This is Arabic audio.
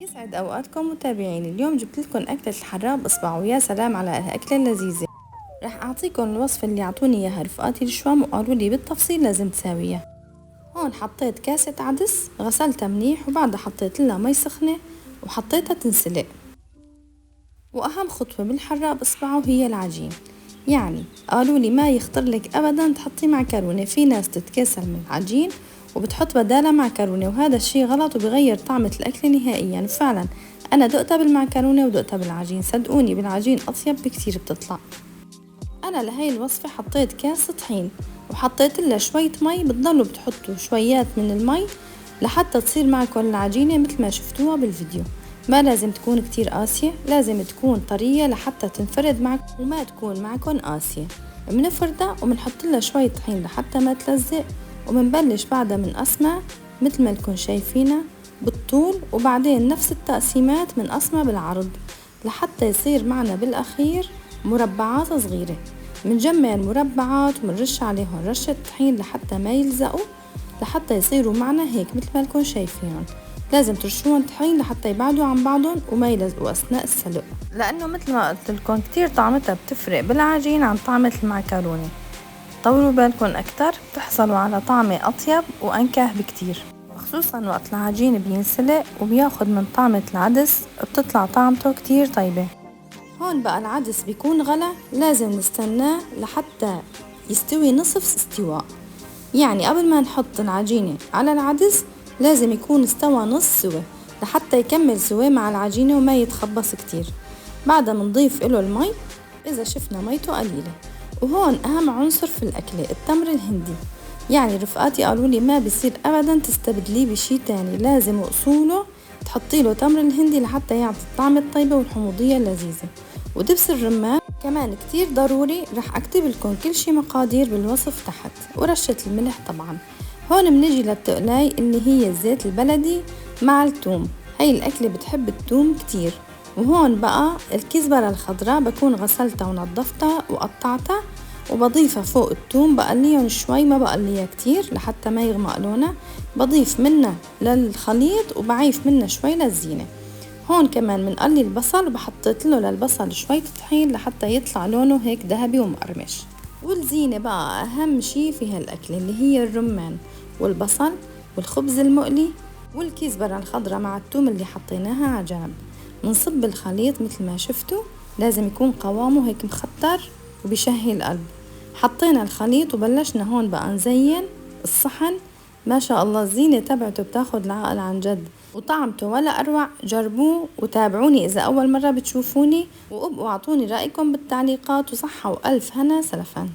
يسعد أوقاتكم متابعيني. اليوم جبت لكم أكلة الحراب إصبع، ويا سلام على هالأكلة اللذيذة. رح أعطيكم الوصفة اللي أعطوني إياها رفقاتي الشوام وقالوا لي بالتفصيل لازم تساويها. هون حطيت كاسة عدس غسلتها منيح، وبعدها حطيت لها مي سخنة وحطيتها تنسلق. وأهم خطوة بالحراب إصبع وهي العجين. يعني قالوا لي ما يخطر لك أبدا تحطي معكرونة، في ناس تتكاسل من العجين وبتحط بدالها معكرونة، وهذا الشي غلط وبغير طعمة الأكل نهائيا. فعلا أنا دقتها بالمعكرونة ودقتها بالعجين، صدقوني بالعجين أطيب بكتير بتطلع. أنا لهي الوصفة حطيت كاسة طحين وحطيت لها شوية مي، بتضلوا بتحطوا شويات من المي لحتى تصير معكم العجينة مثل ما شفتوها بالفيديو. ما لازم تكون كتير قاسية، لازم تكون طرية لحتى تنفرد معكم وما تكون معكم قاسية. بنفردها وبنحط لها شوية طحين لحتى ما تلزق، وبنبلش بعدها من قسمة مثل ما لكم شايفينها بالطول، وبعدين نفس التقسيمات من قسمة بالعرض لحتى يصير معنا بالأخير مربعات صغيرة. منجمع المربعات ومنرش عليهم رشة طحين لحتى ما يلزقوا، لحتى يصيروا معنا هيك مثل ما لكم شايفينهم. لازم ترشوهم طحين لحتى يبعدوا عن بعضهم وما يلزقوا أثناء السلق، لأنه مثل ما قلت لكم كتير طعمتها بتفرق بالعجين عن طعمة المعكرونة. طولوا بالكم أكتر بتحصلوا على طعمة أطيب وأنكه بكتير، خصوصا وقت العجين بينسلق وبياخد من طعمة العدس، بتطلع طعمته كتير طيبة. هون بقى العدس بيكون غلا، لازم نستناه لحتى يستوي نصف استواء. يعني قبل ما نحط العجينة على العدس لازم يكون استوى نص سوا لحتى يكمل سوا مع العجينة وما يتخبص كتير. بعدها منضيف له المي إذا شفنا ميته قليلة. وهون أهم عنصر في الأكلة التمر الهندي. يعني رفقاتي قالوا لي ما بيصير أبدا تستبدليه بشي تاني، لازم أصوله تحطي له تمر الهندي لحتى يعطي الطعم الطيبة والحموضية اللذيذة. ودبس الرمان كمان كتير ضروري، رح أكتب لكم كل شي مقادير بالوصف تحت، ورشة الملح طبعا. هون بنجي للتقلاي اللي هي الزيت البلدي مع الثوم. هاي الأكلة بتحب الثوم كتير. وهون بقى الكزبرة الخضراء بكون غسلتها ونظفتها وقطعتها وبضيفها فوق الثوم، بقليهم شوي ما بقليها كتير لحتى ما يغمق لونها، بضيف منها للخليط وبعيف منها شوي للزينة. هون كمان بنقلي البصل وبحطيت له للبصل شوية طحين لحتى يطلع لونه هيك ذهبي ومقرمش. والزينة بقى أهم شي في هالأكلة اللي هي الرمان والبصل والخبز المقلي والكزبرة الخضراء مع الثوم اللي حطيناها على جنب. منصب الخليط مثل ما شفتوا، لازم يكون قوامه هيك مخطر وبيشهي القلب. حطينا الخليط وبلشنا هون بقى نزين الصحن. ما شاء الله الزينة تبعته بتاخد العقل عن جد، وطعمته ولا أروع. جربوه وتابعوني إذا أول مرة بتشوفوني، وابقوا أعطوني رأيكم بالتعليقات. وصحة وألف هنا سلفا.